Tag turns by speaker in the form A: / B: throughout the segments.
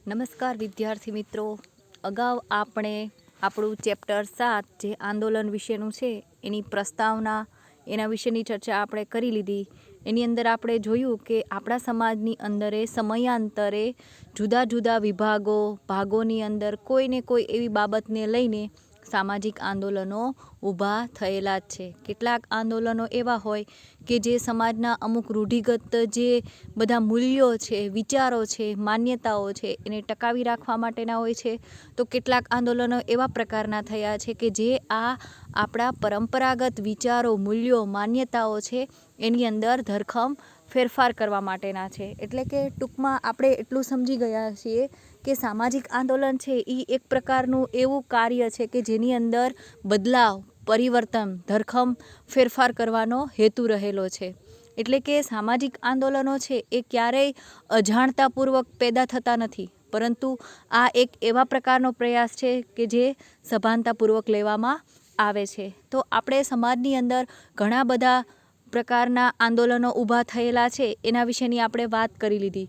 A: નમસ્કાર વિદ્યાર્થી મિત્રો, અગાઉ આપણે આપણું ચેપ્ટર 7 જે આંદોલન વિશેનું છે એની પ્રસ્તાવના એના વિશેની ચર્ચા આપણે કરી લીધી. એની અંદર આપણે જોયું કે આપણા સમાજની અંદરે સમયાંતરે જુદા જુદા ભાગોની અંદર કોઈને કોઈ એવી બાબતને લઈને સામાજિક આંદોલનો ઊભા થયેલા જ છે. કેટલાક આંદોલનો એવા હોય કે જે સમાજના અમુક રૂઢિગત જે બધા મૂલ્યો છે, વિચારો છે, માન્યતાઓ છે એને ટકાવી રાખવા માટેના હોય છે. તો કેટલાક આંદોલનો એવા પ્રકારના થયા છે કે જે આપણા પરંપરાગત વિચારો, મૂલ્યો, માન્યતાઓ છે એની અંદર ધરખમ ફેરફાર કરવા માટેના છે. એટલે કે ટૂંકમાં આપણે એટલું સમજી ગયા છીએ કે સામાજિક આંદોલન છે એ એક પ્રકારનું એવું કાર્ય છે કે જેની અંદર બદલાવ, પરિવર્તન, ધરખમ ફેરફાર કરવાનો હેતુ રહેલો છે. એટલે કે સામાજિક આંદોલનો છે એ ક્યારેય અજાણતાપૂર્વક પેદા થતા નથી, પરંતુ આ એક એવા પ્રકારનો પ્રયાસ છે કે જે સભાનતાપૂર્વક લેવામાં આવે છે. તો આપણે સમાજની અંદર ઘણા બધા પ્રકારના આંદોલનો ઊભા થયેલા છે એના વિશેની આપણે વાત કરી લીધી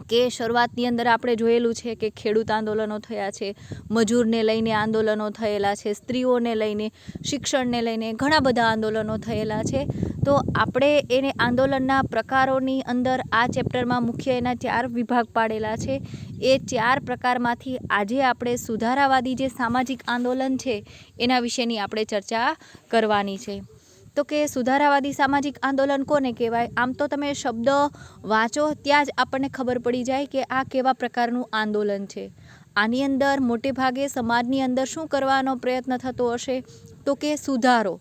A: કે શરૂઆતની અંદર આપણે જોયેલું છે કે ખેડૂત આંદોલનો થયા છે, મજૂરને લઈને આંદોલનો થયેલા છે, સ્ત્રીઓને લઈને, શિક્ષણને લઈને ઘણા બધા આંદોલનો થયેલા છે. તો આપણે એને આંદોલનના પ્રકારોની અંદર આ ચેપ્ટરમાં મુખ્ય એના 4 વિભાગ પાડેલા છે. એ 4 પ્રકારમાંથી આજે આપણે સુધારાવાદી જે સામાજિક આંદોલન છે એના વિશેની આપણે ચર્ચા કરવાની છે. તો કે સુધારાવાદી સામાજિક આંદોલન કોને કહેવાય? આમ તો તમે શબ્દ વાંચો ત્યાં જ આપણને ખબર પડી જાય કે આ કેવા પ્રકારનું આંદોલન છે. આની અંદર મોટે ભાગે સમાજની અંદર શું કરવાનો પ્રયત્ન થતો હશે? તો કે સુધારો.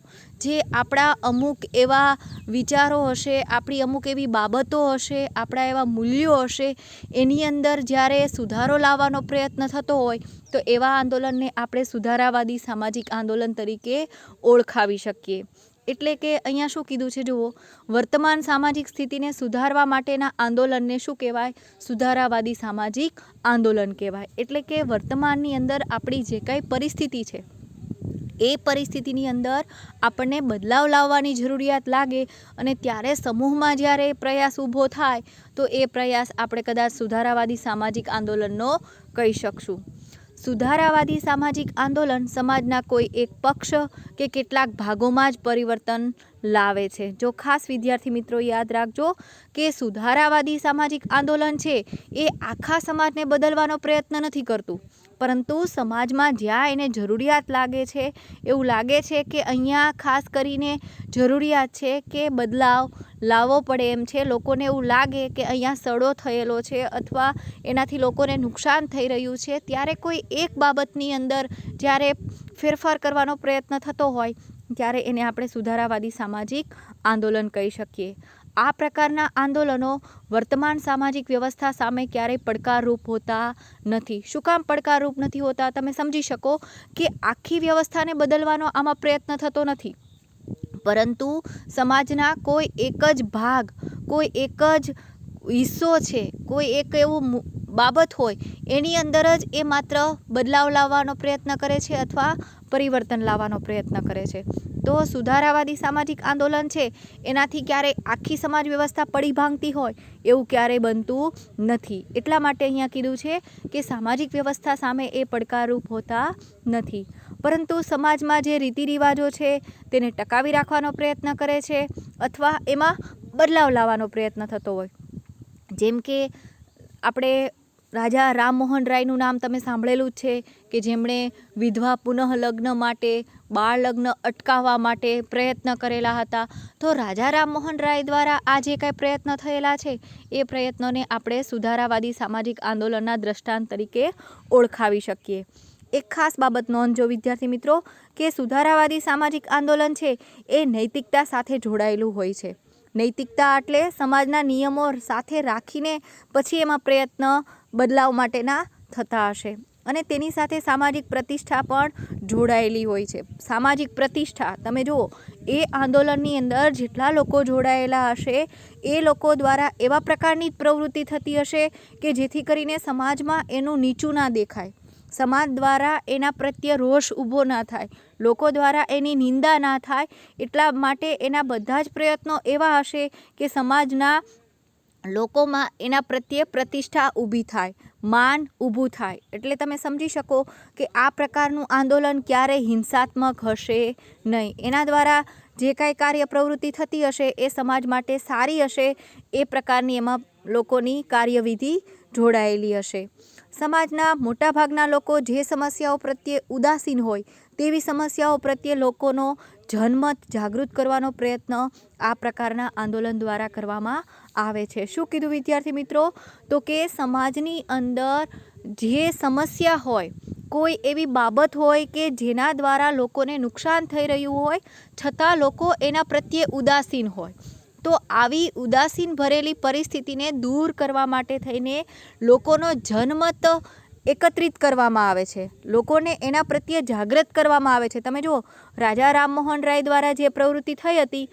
A: જે આપણા અમુક એવા વિચારો હશે, આપણી અમુક એવી બાબતો હશે, આપણા એવા મૂલ્યો હશે, એની અંદર જ્યારે સુધારો લાવવાનો પ્રયત્ન થતો હોય તો એવા આંદોલનને આપણે સુધારાવાદી સામાજિક આંદોલન તરીકે ઓળખાવી શકીએ. એટલે કે અહીંયા શું કીધું છે જુઓ, વર્તમાન સામાજિક સ્થિતિને સુધારવા માટેના આંદોલનને શું કહેવાય? સુધારાવાદી સામાજિક આંદોલન કહેવાય. એટલે કે વર્તમાનની અંદર આપણી જે કાંઈ પરિસ્થિતિ છે એ પરિસ્થિતિની અંદર આપણને બદલાવ લાવવાની જરૂરિયાત લાગે અને ત્યારે સમૂહમાં જ્યારે પ્રયાસ ઊભો થાય તો એ પ્રયાસ આપણે કદાચ સુધારાવાદી સામાજિક આંદોલનનો કહી શકશું. સુધારાવાદી સામાજિક આંદોલન સમાજના કોઈ એક પક્ષ કે કેટલાક ભાગોમાં જ પરિવર્તન લાવે છે. જો ખાસ વિદ્યાર્થી મિત્રો યાદ રાખજો કે સુધારાવાદી સામાજિક આંદોલન છે એ આખા સમાજને બદલવાનો પ્રયત્ન નથી કરતું, પરંતુ સમાજમાં જ્યાં એને જરૂરિયાત લાગે છે, એવું લાગે છે કે અહીંયા ખાસ કરીને જરૂરિયાત છે કે બદલાવ લાવવો પડે એમ છે, લોકોને એવું લાગે કે અહીંયા સડો થયેલો છે અથવા એનાથી લોકોને નુકસાન થઈ રહ્યું છે, ત્યારે કોઈ એક બાબતની અંદર જ્યારે ફેરફાર કરવાનો પ્રયત્ન થતો હોય ત્યારે એને આપણે સુધારાવાદી સામાજિક આંદોલન કહી શકીએ. આ પ્રકારના આંદોલનો વર્તમાન સામાજિક વ્યવસ્થા સામે ક્યારેય પડકારરૂપ હોતા નથી. શું કામ પડકારરૂપ નથી હોતા? તમે સમજી શકો કે આખી વ્યવસ્થાને બદલવાનો આમાં પ્રયત્ન થતો નથી, પરંતુ સમાજના કોઈ એક જ ભાગ, કોઈ એક જ હિસ્સો છે, કોઈ એક એવું બાબત હોય એની અંદર જ એ માત્ર બદલાવ લાવવાનો પ્રયત્ન કરે છે અથવા પરિવર્તન લાવવાનો પ્રયત્ન કરે છે. તો સુધારાવાદી સામાજિક આંદોલન છે એનાથી ક્યારેય આખી સમાજ વ્યવસ્થા પડી ભાંગતી હોય એવું ક્યારેય બનતું નથી. એટલા માટે અહીંયા કીધું છે કે સામાજિક વ્યવસ્થા સામે એ પડકારરૂપ હોતા નથી, પરંતુ સમાજમાં જે રીતિ રિવાજો છે તેને ટકાવી રાખવાનો પ્રયત્ન કરે છે અથવા એમાં બદલાવ લાવવાનો પ્રયત્ન થતો હોય. જેમ કે આપણે રાજા રામમોહન રાયનું નામ તમે સાંભળેલું જ છે કે જેમણે વિધવા પુનઃ લગ્ન માટે, બાળ લગ્ન અટકાવવા માટે પ્રયત્ન કરેલા હતા. તો રાજા રામમોહન રાય દ્વારા આ જે કાંઈ પ્રયત્ન થયેલા છે એ પ્રયત્નોને આપણે સુધારાવાદી સામાજિક આંદોલનના દ્રષ્ટાંત તરીકે ઓળખાવી શકીએ. એક ખાસ બાબત નોંધજો વિદ્યાર્થી મિત્રો કે સુધારાવાદી સામાજિક આંદોલન છે એ નૈતિકતા સાથે જોડાયેલું હોય છે. નૈતિકતા એટલે સમાજના નિયમો સાથે રાખીને પછી એમાં પ્રયત્ન બદલાવ માટેના થતા હશે અને તેની સાથે સામાજિક પ્રતિષ્ઠા પણ જોડાયેલી હોય છે. સામાજિક પ્રતિષ્ઠા તમે જુઓ, એ આંદોલનની અંદર જેટલા લોકો જોડાયેલા હશે એ લોકો દ્વારા એવા પ્રકારની જ પ્રવૃત્તિ થતી હશે કે જેથી કરીને સમાજમાં એનું નીચું ના દેખાય, સમાજ દ્વારા એના પ્રત્યે રોષ ઊભો ના થાય, લોકો દ્વારા એની નિંદા ના થાય. એટલા માટે એના બધા જ પ્રયત્નો એવા હશે કે સમાજના લોકોમાં એના પ્રત્યે પ્રતિષ્ઠા ઊભી થાય, માન ઊભું થાય. એટલે તમે સમજી શકો કે આ પ્રકારનું આંદોલન ક્યારેય હિંસાત્મક હશે નહીં. એના દ્વારા જે કાંઈ કાર્ય પ્રવૃત્તિ થતી હશે એ સમાજ માટે સારી હશે, એ પ્રકારની એમાં લોકોની કાર્યવિધિ જોડાયેલી હશે. સમાજના મોટાભાગના લોકો જે સમસ્યાઓ પ્રત્યે ઉદાસીન હોય તેવી સમસ્યાઓ પ્રત્યે લોકોનો જનમત જાગૃત કરવાનો પ્રયત્ન આ પ્રકારના આંદોલન દ્વારા કરવામાં આવે છે. શું કીધું વિદ્યાર્થી મિત્રો? તો કે સમાજની અંદર જે સમસ્યા હોય, કોઈ એવી બાબત હોય કે જેના દ્વારા લોકોને નુકસાન થઈ રહ્યું હોય છતાં લોકો એના પ્રત્યે ઉદાસીન હોય, તો આવી ઉદાસીન ભરેલી પરિસ્થિતિને દૂર કરવા માટે થઈને લોકોનો જનમત એકત્રિત કરવામાં આવે છે, લોકોને એના પ્રત્યે જાગૃત કરવામાં આવે છે. તમે જુઓ, રાજા રામમોહન રાય દ્વારા જે પ્રવૃત્તિ થઈ હતી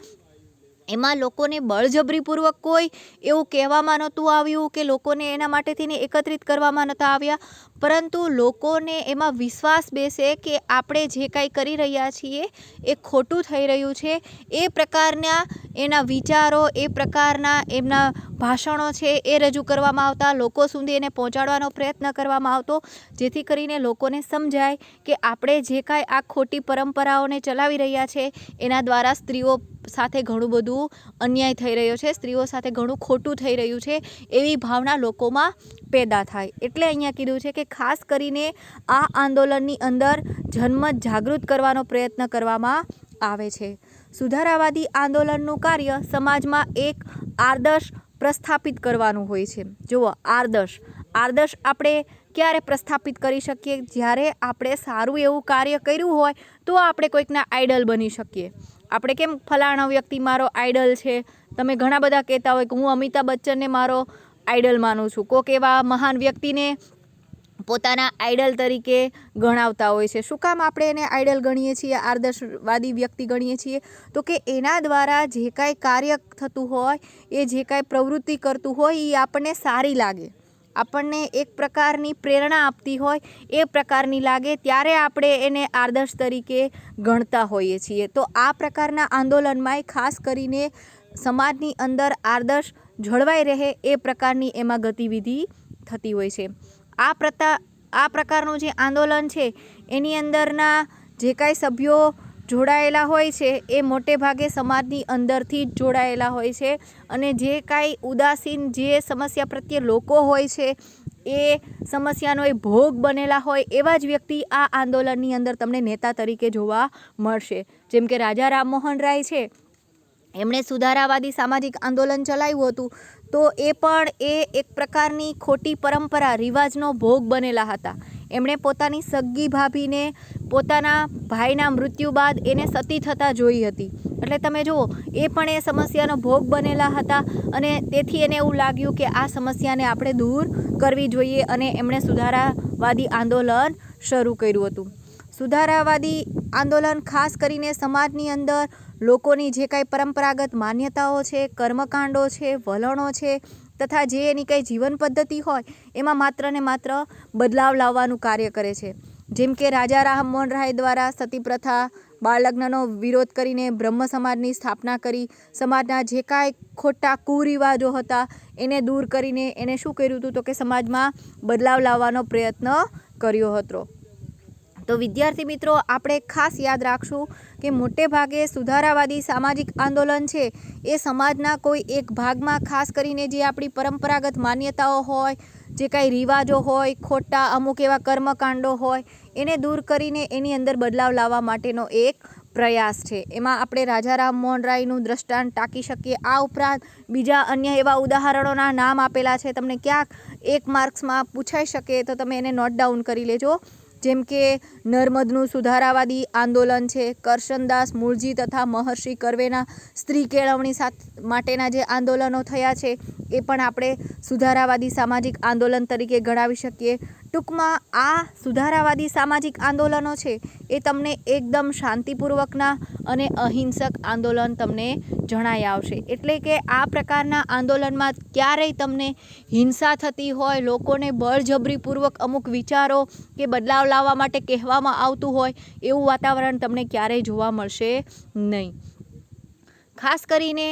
A: એમાં લોકોને બળજબરીપૂર્વક કોઈ એવું કહેવામાં નહોતું આવ્યું કે લોકોને એના માટે થઈને એકત્રિત કરવામાં નહોતા આવ્યા, પરંતુ લોકોને એમાં વિશ્વાસ બેસે કે આપણે જે કાંઈ કરી રહ્યા છીએ એ ખોટું થઈ રહ્યું છે. એ પ્રકારના એના વિચારો, એ પ્રકારના એમના ભાષણો છે એ રજૂ કરવામાં આવતા, લોકો સુધી એને પહોંચાડવાનો પ્રયત્ન કરવામાં આવતો, જેથી કરીને લોકોને સમજાય કે આપણે જે કાંઈ આ ખોટી પરંપરાઓને ચલાવી રહ્યા છે એના દ્વારા સ્ત્રીઓ સાથે ઘણું બધું અન્યાય થઈ રહ્યો છે, સ્ત્રીઓ સાથે ઘણું ખોટું થઈ રહ્યું છે, એવી ભાવના લોકોમાં પેદા થાય. એટલે અહીંયા કીધું છે કે ખાસ કરીને આ આંદોલનની અંદર જનમત જાગૃત કરવાનો પ્રયત્ન કરવામાં આવે છે. સુધારાવાદી આંદોલનનું કાર્ય સમાજમાં એક આદર્શ પ્રસ્થાપિત કરવાનું હોય છે. જુઓ, આદર્શ આપણે ક્યારે પ્રસ્થાપિત કરી શકીએ? જ્યારે આપણે સારું એવું કાર્ય કર્યું હોય તો આપણે કોઈકના આઈડલ બની શકીએ. આપણે કેમ ફલાણા વ્યક્તિ મારો આઈડલ છે, તમે ઘણા બધા કહેતા હોય કે હું અમિતાભ બચ્ચનને મારો આઈડલ માનું છું, કોઈક એવા મહાન વ્યક્તિને પોતાના આઈડલ તરીકે ગણાવતા હોય છે. શું કામ આપણે એને આઈડલ ગણીએ છીએ, આદર્શવાદી વ્યક્તિ ગણીએ છીએ? તો કે એના દ્વારા જે કાંઈ કાર્ય થતું હોય, એ જે કાંઈ પ્રવૃત્તિ કરતું હોય એ આપણને સારી લાગે, આપણને એક પ્રકારની પ્રેરણા આપતી હોય એ પ્રકારની લાગે, ત્યારે આપણે એને આદર્શ તરીકે ગણતા હોઈએ છીએ. તો આ પ્રકારના આંદોલનમાં ખાસ કરીને સમાજની અંદર આદર્શ જળવાઈ રહે એ પ્રકારની એમાં ગતિવિધિ થતી હોય છે. આ પ્રકારનું જે આંદોલન છે એની અંદરના જે કાંઈ સભ્યો જોડાયેલા હોય છે એ મોટે ભાગે સમાજની અંદરથી જ જોડાયેલા હોય છે, અને જે કાંઈ ઉદાસીન જે સમસ્યા પ્રત્યે લોકો હોય છે એ સમસ્યાનો એ ભોગ બનેલા હોય એવા જ વ્યક્તિ આ આંદોલનની અંદર તમને નેતા તરીકે જોવા મળશે. જેમ કે રાજા રામમોહન રાય છે, એમણે સુધારાવાદી સામાજિક આંદોલન ચલાવ્યું હતું, તો એ પણ એક પ્રકારની ખોટી પરંપરા, રિવાજનો ભોગ બનેલા હતા. એમણે પોતાની સગી ભાભીને પોતાના ભાઈના મૃત્યુ બાદ એને સતી થતાં જોઈ હતી. એટલે તમે જુઓ, એ પણ એ સમસ્યાનો ભોગ બનેલા હતા, અને તેથી એને એવું લાગ્યું કે આ સમસ્યાને આપણે દૂર કરવી જોઈએ, અને એમણે સુધારાવાદી આંદોલન શરૂ કર્યું હતું. સુધારાવાદી આંદોલન ખાસ કરીને સમાજની અંદર લોકોની જે કાંઈ પરંપરાગત માન્યતાઓ છે, કર્મકાંડો છે, વલણો છે, તથા જે એની કંઈ જીવન પદ્ધતિ હોય એમાં માત્ર ને માત્ર બદલાવ લાવવાનું કાર્ય કરે છે. જેમ કે રાજા રામમોહન રાય દ્વારા સતી પ્રથા, બાળલગ્નનો વિરોધ કરીને બ્રહ્મ સમાજની સ્થાપના કરી, સમાજના જે કાંઈ ખોટા કુરિવાજો હતા એને દૂર કરીને એને શું કર્યું હતું? તો કે સમાજમાં બદલાવ લાવવાનો પ્રયત્ન કર્યો હતો. તો વિદ્યાર્થી મિત્રો, આપણે ખાસ યાદ રાખશું કે મોટે ભાગે સુધારાવાદી સામાજિક આંદોલન છે એ સમાજના કોઈ એક ભાગમાં, ખાસ કરીને જે આપણી પરંપરાગત માન્યતાઓ હોય, જે કાંઈ રિવાજો હોય, ખોટા અમુક એવા કર્મકાંડો હોય, એને દૂર કરીને એની અંદર બદલાવ લાવવા માટેનો એક પ્રયાસ છે. એમાં આપણે રાજા રામમોહન રાયનું દ્રષ્ટાંત ટાંકી શકીએ. આ ઉપરાંત બીજા અન્ય એવા ઉદાહરણોના નામ આપેલા છે, તમને ક્યાંક 1 માર્ક્સમાં પૂછાઈ શકે તો તમે એને નોટ ડાઉન કરી લેજો. જેમ કે નર્મદનું સુધારાવાદી આંદોલન છે, કરશનદાસ મૂળજી તથા મહર્ષિ કર્વેના સ્ત્રી કેળવણી માટેના જે આંદોલનો થયા છે એ પણ આપણે સુધારાવાદી સામાજિક આંદોલન તરીકે ગણાવી શકીએ. ટૂંકમાં આ સુધારાવાદી સામાજિક આંદોલનો છે એ તમને એકદમ શાંતિપૂર્વકના અને અહિંસક આંદોલન તમને જણાઈ આવશે. એટલે કે આ પ્રકારના આંદોલનમાં ક્યારેય તમને હિંસા થતી હોય, લોકોને બળજબરીપૂર્વક અમુક વિચારો કે બદલાવ લાવવા માટે કહેવામાં આવતું હોય એવું વાતાવરણ તમને ક્યારેય જોવા મળશે નહીં. ખાસ કરીને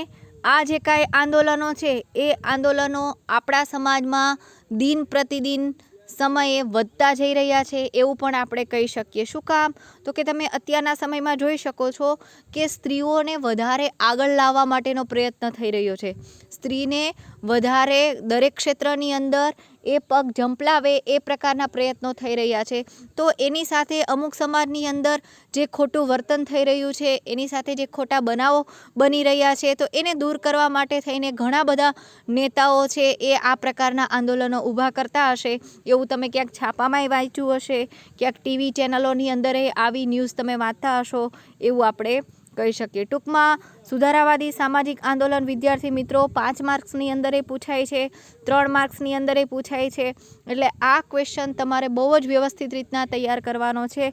A: આ જે કાંઈ આંદોલનો છે એ આંદોલનો આપણા સમાજમાં દિન પ્રતિદિન સમયે વધતા જઈ રહ્યા છે એવું પણ આપણે કહી શકીએ. શું કામ? તો કે તમે અત્યારના સમયમાં જોઈ શકો છો કે સ્ત્રીઓને વધારે આગળ લાવવા માટેનો પ્રયત્ન થઈ રહ્યો છે. સ્ત્રીને વધારે દરેક ક્ષેત્રની અંદર એ પગ ઝંપલાવે એ પ્રકારના પ્રયત્નો થઈ રહ્યા છે. તો એની સાથે અમુક સમાજની અંદર જે ખોટું વર્તન થઈ રહ્યું છે, એની સાથે જે ખોટા બનાવો બની રહ્યા છે, તો એને દૂર કરવા માટે થઈને ઘણા બધા નેતાઓ છે એ આ પ્રકારના આંદોલનો ઊભા કરતા હશે. એવું તમે ક્યાંક છાપામાંય વાંચ્યું હશે, ક્યાંક ટીવી ચેનલોની અંદર આવી ન્યૂઝ તમે વાંચતા હશો, એવું આપણે કહી શકીએ. ટૂંકમાં સુધારાવાદી સામાજિક આંદોલન વિદ્યાર્થી મિત્રો 5 માર્ક્સની અંદર પૂછાય છે, 3 માર્ક્સની અંદર પૂછાય છે. એટલે આ ક્વેશ્ચન તમારે બહુ જ વ્યવસ્થિત રીતના તૈયાર કરવાનો છે.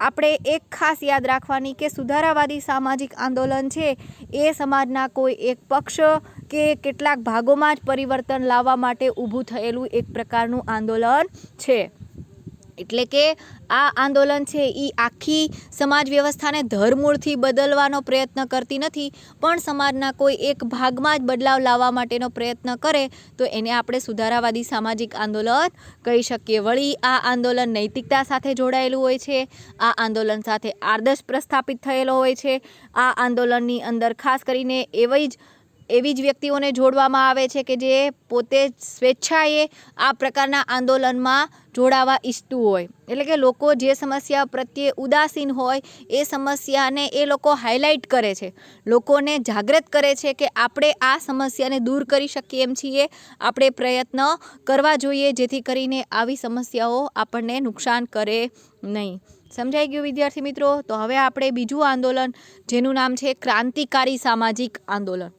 A: આપણે એક ખાસ યાદ રાખવાની કે સુધારાવાદી સામાજિક આંદોલન છે એ સમાજના કોઈ એક પક્ષ કે કેટલાક ભાગોમાં જ પરિવર્તન લાવવા માટે ઊભું થયેલું એક પ્રકારનું આંદોલન છે. એટલે કે આ આંદોલન છે એ આખી સમાજ વ્યવસ્થાને ધરમૂળથી બદલવાનો પ્રયત્ન કરતી નથી, પણ સમાજના કોઈ એક ભાગમાં જ બદલાવ લાવવા માટેનો પ્રયત્ન કરે તો એને આપણે સુધારાવાદી સામાજિક આંદોલન કહી શકીએ. વળી આ આંદોલન નૈતિકતા સાથે જોડાયેલું હોય છે, આ આંદોલન સાથે આદર્શ પ્રસ્થાપિત થયેલો હોય છે. આ આંદોલનની અંદર ખાસ કરીને એવી જ વ્યક્તિઓને જોડવામાં આવે છે કે જે પોતે સ્વેચ્છાએ આ પ્રકારના આંદોલનમાં જોડાવા ઈચ્છતું હોય. એટલે કે લોકો જે સમસ્યા પ્રત્યે ઉદાસીન હોય એ સમસ્યાને એ લોકો હાઇલાઇટ કરે છે, લોકોને જાગૃત કરે છે કે આપણે આ સમસ્યાને દૂર કરી શકીએ એમ છીએ, આપણે પ્રયત્ન કરવા જોઈએ જેથી કરીને આવી સમસ્યાઓ આપણને નુકસાન કરે નહીં. સમજાઈ ગયું વિદ્યાર્થી મિત્રો? તો હવે આપણે બીજું આંદોલન જેનું નામ છે ક્રાંતિકારી સામાજિક આંદોલન.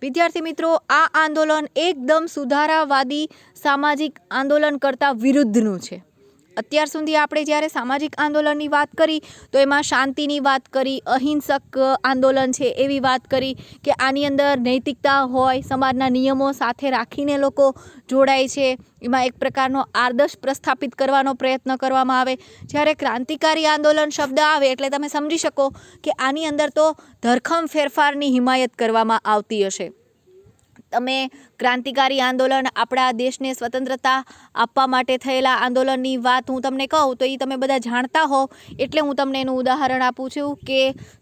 A: વિદ્યાર્થી મિત્રો, આ આંદોલન એકદમ સુધારાવાદી સામાજિક આંદોલન કરતાં વિરુદ્ધનું છે. અત્યાર સુધી આપણે જ્યારે સામાજિક આંદોલનની વાત કરી તો એમાં શાંતિની વાત કરી, અહિંસક આંદોલન છે એવી વાત કરી કે આની અંદર નૈતિકતા હોય, સમાજના નિયમો સાથે રાખીને લોકો જોડાય છે, એમાં એક પ્રકારનો આદર્શ પ્રસ્થાપિત કરવાનો પ્રયત્ન કરવામાં આવે. જ્યારે ક્રાંતિકારી આંદોલન શબ્દ આવે એટલે તમે સમજી શકો કે આની અંદર તો ધરખમ ફેરફારની હિમાયત કરવામાં આવતી હશે. તમે ક્રાંતિકારી આંદોલન આપણા દેશને સ્વતંત્રતા આપવા માટે થયેલા આંદોલનની વાત હું તમને કહું તો એ તમે બધા જાણતા હો, એટલે હું તમને એનું ઉદાહરણ આપું છું કે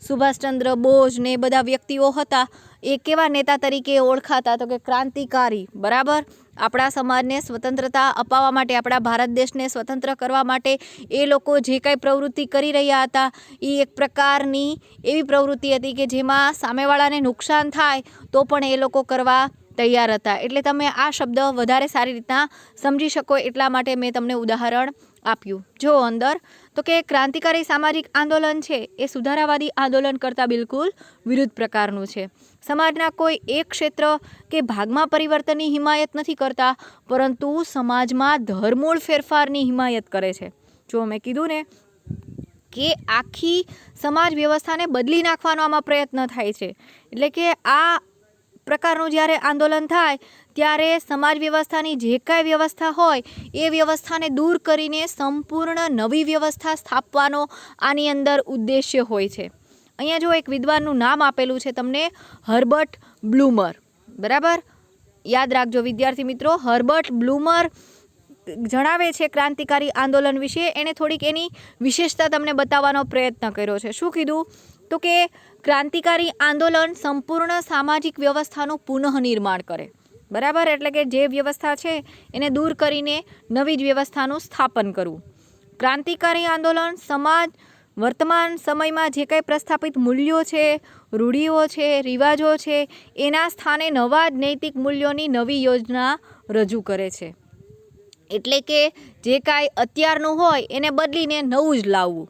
A: સુભાષચંદ્ર બોઝ ને બધા વ્યક્તિઓ હતા એ કેવા નેતા તરીકે ઓળખાતા? તો કે ક્રાંતિકારી. બરાબર. આપણા સમાજને સ્વતંત્રતા અપાવવા માટે, આપણા ભારત દેશને સ્વતંત્ર કરવા માટે એ લોકો જે કાંઈ પ્રવૃત્તિ કરી રહ્યા હતા એ એક પ્રકારની એવી પ્રવૃત્તિ હતી કે જેમાં સામેવાળાને નુકસાન થાય તો પણ એ લોકો કરવા તૈયાર હતા. એટલે તમે આ શબ્દ વધારે સારી રીતના સમજી શકો એટલા માટે મેં તમને ઉદાહરણ આપ્યું. જો અંદર તો કે ક્રાંતિકારી સામાજિક આંદોલન છે એ સુધારાવાદી આંદોલન કરતાં બિલકુલ વિરુદ્ધ પ્રકારનું છે. સમાજના કોઈ એક ક્ષેત્ર કે ભાગમાં પરિવર્તનની હિમાયત નથી કરતા, પરંતુ સમાજમાં ધરમૂળ ફેરફારની હિમાયત કરે છે. જો મેં કીધું ને કે આખી સમાજ વ્યવસ્થાને બદલી નાખવાનો આમાં પ્રયત્ન થાય છે. એટલે કે આ પ્રકારનું જ્યારે આંદોલન થાય ત્યારે સમાજ વ્યવસ્થાની જે કાંઈ વ્યવસ્થા હોય એ વ્યવસ્થાને દૂર કરીને સંપૂર્ણ નવી વ્યવસ્થા સ્થાપવાનો આની અંદર ઉદ્દેશ્ય હોય છે. અહીંયા જો એક વિદ્વાનનું નામ આપેલું છે તમને, હર્બર્ટ બ્લુમર. બરાબર, યાદ રાખજો વિદ્યાર્થી મિત્રો. હર્બર્ટ બ્લુમર જણાવે છે ક્રાંતિકારી આંદોલન વિશે. એણે થોડીક એની વિશેષતા તમને બતાવવાનો પ્રયત્ન કર્યો છે. શું કીધું? તો કે ક્રાંતિકારી આંદોલન સંપૂર્ણ સામાજિક વ્યવસ્થાનું પુનઃનિર્માણ કરે. બરાબર, એટલે કે જે વ્યવસ્થા છે એને દૂર કરીને નવી જ વ્યવસ્થાનું સ્થાપન કરવું. ક્રાંતિકારી આંદોલન સમાજ વર્તમાન સમયમાં જે કંઈ પ્રસ્થાપિત મૂલ્યો છે, રૂઢિઓ છે, રિવાજો છે, એના સ્થાને નવા જ નૈતિક મૂલ્યોની નવી યોજના રજૂ કરે છે. એટલે કે જે કાંઈ અત્યારનું હોય એને બદલીને નવું જ લાવવું.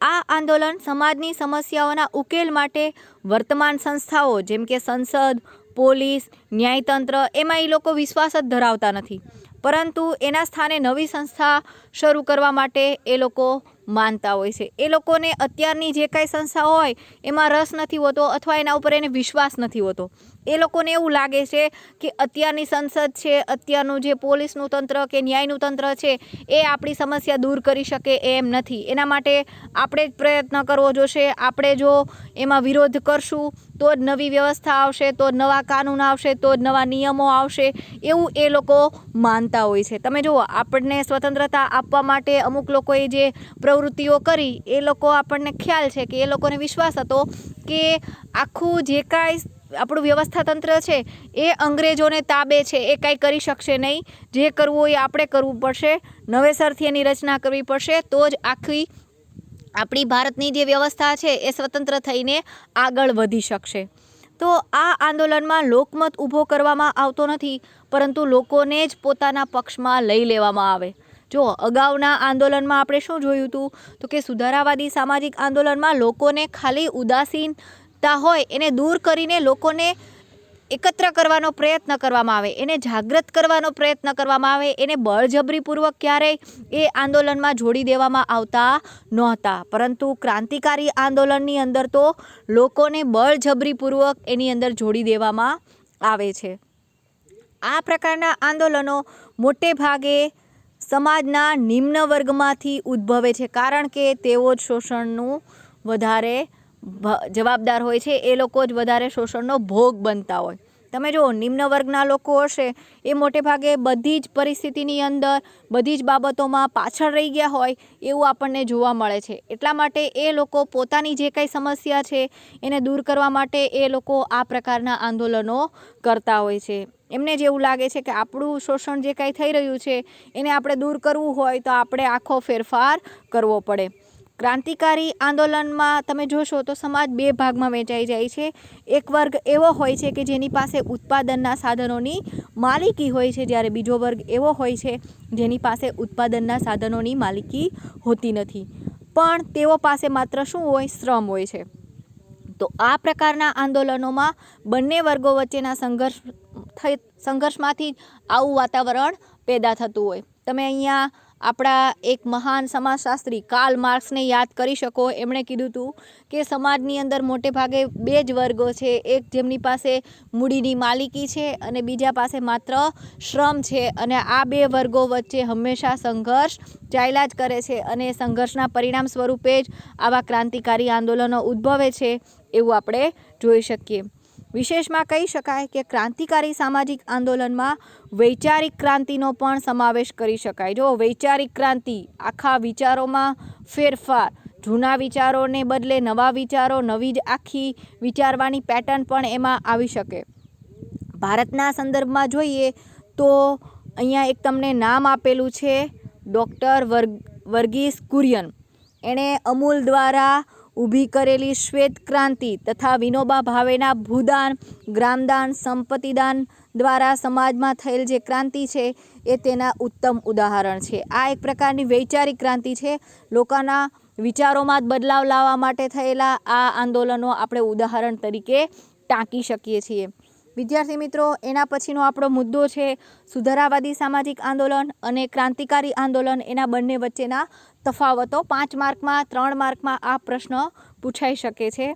A: આ આંદોલન સમાજની સમસ્યાઓના ઉકેલ માટે વર્તમાન સંસ્થાઓ જેમ કે સંસદ, પોલીસ, ન્યાયતંત્ર એમાં એ લોકો વિશ્વાસ જ ધરાવતા નથી, પરંતુ એના સ્થાને નવી સંસ્થા શરૂ કરવા માટે એ લોકો માનતા હોય છે. એ લોકોને અત્યારની જે કાંઈ સંસ્થા હોય એમાં રસ નથી હોતો અથવા એના ઉપર એને વિશ્વાસ નથી હોતો. એ લોકોને એવું લાગે છે કે અત્યારની સંસદ છે, અત્યારનું જે પોલીસનું તંત્ર કે ન્યાયનું તંત્ર છે એ આપણી સમસ્યા દૂર કરી શકે એમ નથી. એના માટે આપણે જ પ્રયત્ન કરવો જોશે. આપણે જો એમાં વિરોધ કરશું તો જ નવી વ્યવસ્થા આવશે, તો જ નવા કાનૂન આવશે, તો જ નવા નિયમો આવશે, એવું એ લોકો માનતા હોય છે. તમે જુઓ, આપણને સ્વતંત્રતા આપવા માટે અમુક લોકોએ જે પ્રવૃત્તિઓ કરી એ લોકો આપણને ખ્યાલ છે કે એ લોકોને વિશ્વાસ હતો કે આખું જે કાંઈ આપણું વ્યવસ્થા તંત્ર છે એ અંગ્રેજોને તાબે છે, એ કાંઈ કરી શકશે નહીં. જે કરવું હોય આપણે કરવું પડશે, નવેસરથી એની રચના કરવી પડશે, તો જ આખી આપણી ભારતની જે વ્યવસ્થા છે એ સ્વતંત્ર થઈને આગળ વધી શકશે. તો આ આંદોલનમાં લોકમત ઊભો કરવામાં આવતો નથી, પરંતુ લોકોને જ પોતાના પક્ષમાં લઈ લેવામાં આવે. જો અગાઉના આંદોલનમાં આપણે શું જોયું હતું, તો કે સુધારાવાદી સામાજિક આંદોલનમાં લોકોને ખાલી ઉદાસીનતા હોય એને દૂર કરીને લોકોને એકત્ર કરવાનો પ્રયત્ન કરવામાં આવે, એને જાગૃત કરવાનો પ્રયત્ન કરવામાં આવે, એને બળજબરીપૂર્વક ક્યારેય એ આંદોલનમાં જોડી દેવામાં આવતા નહોતા. પરંતુ ક્રાંતિકારી આંદોલનની અંદર તો લોકોને બળજબરીપૂર્વક એની અંદર જોડી દેવામાં આવે છે. આ પ્રકારના આંદોલનો મોટે ભાગે સમાજના નિમ્ન વર્ગમાંથી ઉદ્ભવે છે, કારણ કે તેઓ જ શોષણનું વધારે જવાબદાર હોય છે, એ લોકો જ વધારે શોષણનો ભોગ બનતા હોય. તમે જુઓ, નિમ્ન વર્ગના લોકો હશે એ મોટે ભાગે બધી જ પરિસ્થિતિની અંદર બધી જ બાબતોમાં પાછળ રહી ગયા હોય એવું આપણને જોવા મળે છે. એટલા માટે એ લોકો પોતાની જે કંઈ સમસ્યા છે એને દૂર કરવા માટે એ લોકો આ પ્રકારના આંદોલનો કરતા હોય છે. એમને જેવું લાગે છે કે આપણું શોષણ જે કાંઈ થઈ રહ્યું છે એને આપણે દૂર કરવું હોય તો આપણે આખો ફેરફાર કરવો પડે. ક્રાંતિકારી આંદોલનમાં તમે જોશો તો સમાજ બે ભાગમાં વહેંચાઈ જાય છે. એક વર્ગ એવો હોય છે કે જેની પાસે ઉત્પાદનના સાધનોની માલિકી હોય છે, જ્યારે બીજો વર્ગ એવો હોય છે જેની પાસે ઉત્પાદનના સાધનોની માલિકી હોતી નથી, પણ તેઓ પાસે માત્ર શું હોય? શ્રમ હોય છે. તો આ પ્રકારના આંદોલનોમાં બંને વર્ગો વચ્ચેના સંઘર્ષમાંથી આવું વાતાવરણ પેદા થતું હોય. તમે અહીંયા આપણા એક મહાન સમાજશાસ્ત્રી કાર્લ માર્ક્સને યાદ કરી શકો. એમણે કીધું હતું કે સમાજની અંદર મોટે ભાગે બે જ વર્ગો છે, એક જેમની પાસે મૂડીની માલિકી છે અને બીજા પાસે માત્ર શ્રમ છે, અને આ બે વર્ગો વચ્ચે હંમેશા સંઘર્ષ ચાલ્યા જ કરે છે, અને સંઘર્ષના પરિણામ સ્વરૂપે જ આવા ક્રાંતિકારી આંદોલનો ઉદ્ભવે છે એવું આપણે જોઈ શકીએ. વિશેષમાં કહી શકાય કે ક્રાંતિકારી સામાજિક આંદોલનમાં વૈચારિક ક્રાંતિનો પણ સમાવેશ કરી શકાય. જો વૈચારિક ક્રાંતિ, આખા વિચારોમાં ફેરફાર, જૂના વિચારોને બદલે નવા વિચારો, નવી જ આખી વિચારવાની પેટર્ન પણ એમાં આવી શકે. ભારતના સંદર્ભમાં જોઈએ તો અહીંયા એક તમને નામ આપેલું છે, ડૉક્ટર વર્ગીસ કુરિયન. એણે અમૂલ દ્વારા ઊભી કરેલી શ્વેત ક્રાંતિ તથા વિનોબા ભાવેના ભૂદાન, ગ્રામદાન, સંપત્તિદાન દ્વારા સમાજમાં થયેલ જે ક્રાંતિ છે એ તેના ઉત્તમ ઉદાહરણ છે. આ એક પ્રકારની વૈચારિક ક્રાંતિ છે. લોકોના વિચારોમાં જ બદલાવ લાવવા માટે થયેલા આ આંદોલનો આપણે ઉદાહરણ તરીકે ટાંકી શકીએ છીએ. વિદ્યાર્થી મિત્રો, એના પછીનો આપણો મુદ્દો છે સુધારાવાદી સામાજિક આંદોલન અને ક્રાંતિકારી આંદોલન, એના બંને વચ્ચેના તફાવતો. 5 માર્કમાં 3 માર્કમાં આ પ્રશ્ન પૂછાઈ શકે છે.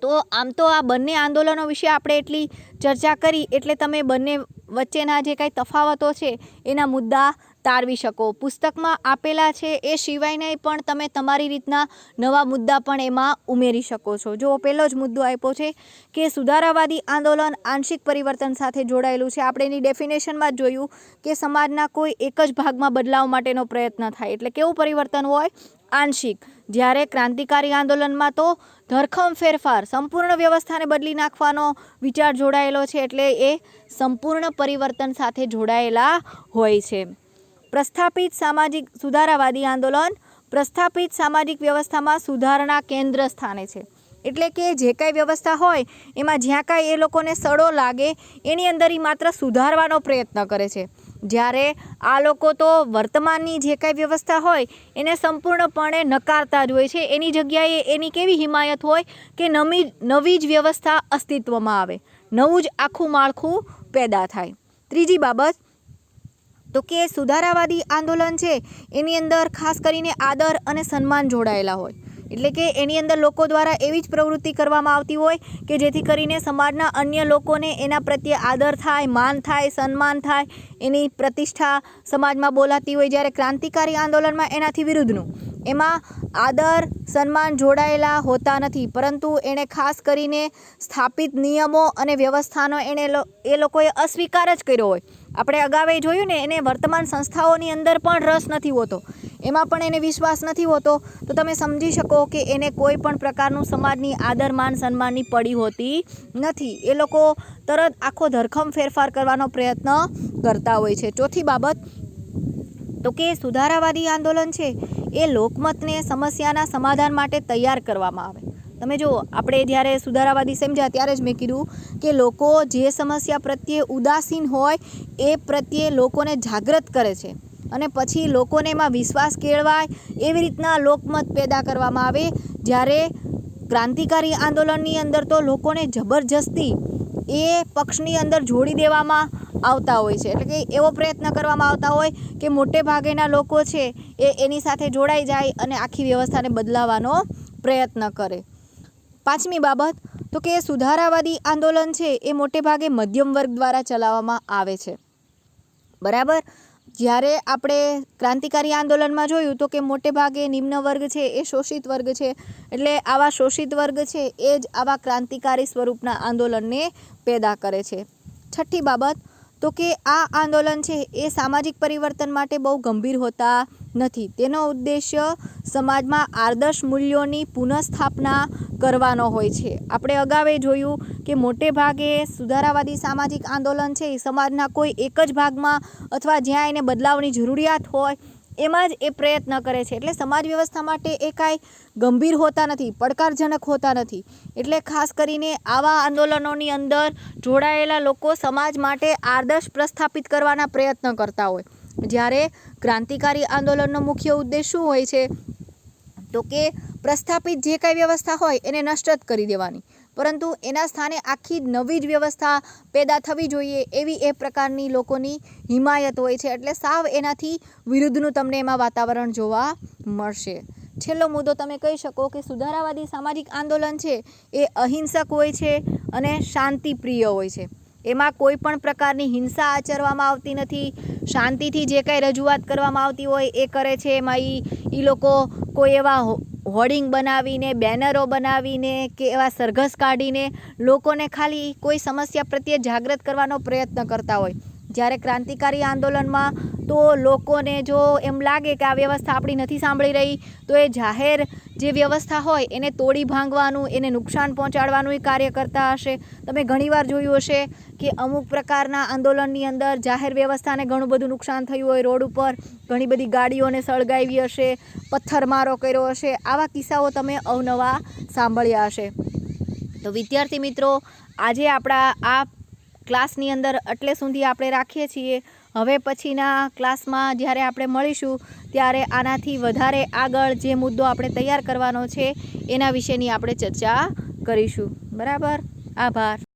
A: તો આમ તો આ બંને આંદોલનો વિશે આપણે એટલી ચર્ચા કરી એટલે તમે બંને વચ્ચેના જે કાંઈ તફાવતો છે એના મુદ્દા તારવી શકો. પુસ્તકમાં આપેલા છે એ સિવાયના પણ તમે તમારી રીતના નવા મુદ્દા પણ એમાં ઉમેરી શકો છો. જો પહેલો જ મુદ્દો આપ્યો છે કે સુધારાવાદી આંદોલન આંશિક પરિવર્તન સાથે જોડાયેલું છે. આપણે એની ડેફિનેશનમાં જ જોયું કે સમાજના કોઈ એક જ ભાગમાં બદલાવ માટેનો પ્રયત્ન થાય એટલે કેવું પરિવર્તન હોય? આંશિક. જ્યારે ક્રાંતિકારી આંદોલનમાં તો ધરખમ ફેરફાર, સંપૂર્ણ વ્યવસ્થાને બદલી નાખવાનો વિચાર જોડાયેલો છે, એટલે એ સંપૂર્ણ પરિવર્તન સાથે જોડાયેલા હોય છે. પ્રસ્થાપિત સામાજિક સુધારાવાદી આંદોલન પ્રસ્થાપિત સામાજિક વ્યવસ્થામાં સુધારણા કેન્દ્ર સ્થાને છે. એટલે કે જે કાંઈ વ્યવસ્થા હોય એમાં જ્યાં કાંઈ એ લોકોને સડો લાગે એની અંદર એ માત્ર સુધારવાનો પ્રયત્ન કરે છે, જ્યારે આ લોકો તો વર્તમાનની જે કાંઈ વ્યવસ્થા હોય એને સંપૂર્ણપણે નકારતા જ હોય છે. એની જગ્યાએ એની કેવી હિમાયત હોય કે નવી જ વ્યવસ્થા અસ્તિત્વમાં આવે, નવું જ આખું માળખું પેદા થાય. ત્રીજી બાબત તો કે સુધારાવાદી આંદોલન છે એની અંદર ખાસ કરીને આદર અને સન્માન જોડાયેલા હોય. એટલે કે એની અંદર લોકો દ્વારા એવી જ પ્રવૃત્તિ કરવામાં આવતી હોય કે જેથી કરીને સમાજના અન્ય લોકોને એના પ્રત્યે આદર થાય, માન થાય, સન્માન થાય, એની પ્રતિષ્ઠા સમાજમાં બોલાતી હોય. જ્યારે ક્રાંતિકારી આંદોલનમાં એનાથી વિરુદ્ધનું, એમાં આદર સન્માન જોડાયેલા હોતા નથી, પરંતુ એણે ખાસ કરીને સ્થાપિત નિયમો અને વ્યવસ્થાનો એ લોકોએ અસ્વીકાર જ કર્યો હોય. આપણે અગાઉ જોયું ને, એને વર્તમાન સંસ્થાઓની અંદર પણ રસ નથી હોતો, એમાં પણ એને વિશ્વાસ નથી હોતો. તો તમે સમજી શકો કે એને કોઈ પણ પ્રકારનું સમાજની આદર માન સન્માનની પડી હોતી નથી. એ લોકો તરત આખો ધરખમ ફેરફાર કરવાનો પ્રયત્ન કરતા હોય છે. ચોથી બાબત તો કે સુધારાવાદી આંદોલન છે એ લોકમતને સમસ્યાના સમાધાન માટે તૈયાર કરવામાં આવે. તમે જુઓ, આપણે જ્યારે સુધારાવાદી સમજ્યા ત્યારે જ મેં કીધું કે લોકો જે સમસ્યા પ્રત્યે ઉદાસીન હોય એ પ્રત્યે લોકોને જાગૃત કરે છે અને પછી લોકોને એમાં વિશ્વાસ કેળવાય એવી રીતના લોકમત પેદા કરવામાં આવે. જ્યારે ક્રાંતિકારી આંદોલનની અંદર તો લોકોને જબરજસ્તી એ પક્ષની અંદર જોડી દેવામાં આવતા હોય છે. એટલે કે એવો પ્રયત્ન કરવામાં આવતા હોય કે મોટે ભાગેના લોકો છે એ એની સાથે જોડાઈ જાય અને આખી વ્યવસ્થાને બદલાવાનો પ્રયત્ન કરે. પાંચમી બાબત તો કે સુધારાવાદી આંદોલન છે એ મોટે ભાગે મધ્યમ વર્ગ દ્વારા ચલાવવામાં આવે છે. બરાબર. જ્યારે આપણે ક્રાંતિકારી આંદોલનમાં જોયું તો કે મોટે ભાગે નિમ્ન વર્ગ છે એ શોષિત વર્ગ છે. એટલે આવા શોષિત વર્ગ છે એ જ આવા ક્રાંતિકારી સ્વરૂપના આંદોલનને પેદા કરે છે. છઠ્ઠી બાબત તો કે આ આંદોલન છે એ સામાજિક પરિવર્તન માટે બહુ ગંભીર હોતા નથી. તેનો ઉદ્દેશ્ય સમાજમાં આદર્શ મૂલ્યોની પુનઃસ્થાપના કરવાનો હોય છે. આપણે અગાઉ જોયું કે મોટે ભાગે સુધારાવાદી સામાજિક આંદોલન છે એ સમાજના કોઈ એક જ ભાગમાં અથવા જ્યાં એને બદલાવની જરૂરિયાત હોય એમાં જ એ પ્રયત્ન કરે છે. એટલે સમાજ વ્યવસ્થા માટે એ કાંઈ ગંભીર હોતા નથી, પડકારજનક હોતા નથી. એટલે ખાસ કરીને આવા આંદોલનોની અંદર જોડાયેલા લોકો સમાજ માટે આદર્શ પ્રસ્થાપિત કરવાના પ્રયત્ન કરતા હોય. જ્યારે ક્રાંતિકારી આંદોલનનો મુખ્ય ઉદ્દેશ શું હોય છે તો કે પ્રસ્થાપિત જે કાંઈ વ્યવસ્થા હોય એને નષ્ટ જ કરી દેવાની, પરંતુ એના સ્થાને આખી નવી જ વ્યવસ્થા પેદા થવી જોઈએ એવી એ પ્રકારની લોકોની હિમાયત હોય છે. એટલે સાવ એનાથી વિરુદ્ધનું તમને એમાં વાતાવરણ જોવા મળશે. છેલ્લો મુદ્દો તમે કહી શકો કે સુધારાવાદી સામાજિક આંદોલન છે એ અહિંસક હોય છે અને શાંતિપ્રિય હોય છે. એમાં કોઈ પણ પ્રકારની હિંસા આચરવામાં આવતી નથી. શાંતિથી જે કાંઈ રજૂઆત કરવામાં આવતી હોય એ કરે છે. એમાં એ લોકો કોઈ એવા હોર્ડિંગ બનાવીને, બેનરો બનાવીને કે એવા સરઘસ કાઢીને લોકોને ખાલી કોઈ સમસ્યા પ્રત્યે જાગૃત કરવાનો પ્રયત્ન કરતા હોય. જ્યારે ક્રાંતિકારી આંદોલનમાં તો લોકોને જો એમ લાગે કે આ વ્યવસ્થા આપણી નથી સાંભળી રહી તો એ જાહેર જે વ્યવસ્થા હોય એને તોડી ભાંગવાનું, એને નુકસાન પહોંચાડવાનું એ કાર્ય કરતા હશે. તમે ઘણીવાર જોયું હશે કે અમુક પ્રકારના આંદોલનની અંદર જાહેર વ્યવસ્થાને ઘણું બધું નુકસાન થયું હોય, રોડ ઉપર ઘણી બધી ગાડીઓને સળગાવી હશે, પથ્થરમારો કર્યો હશે. આવા કિસ્સાઓ તમે અવનવા સાંભળ્યા હશે. તો વિદ્યાર્થી મિત્રો, આજે આપણા આ ક્લાસની અંદર એટલે સુધી આપણે રાખીએ છીએ. હવે પછીના ક્લાસમાં જ્યારે આપણે મળીશું ત્યારે આનાથી વધારે આગળ જે મુદ્દો આપણે તૈયાર કરવાનો છે એના વિશેની આપણે ચર્ચા કરીશું. બરાબર. આભાર.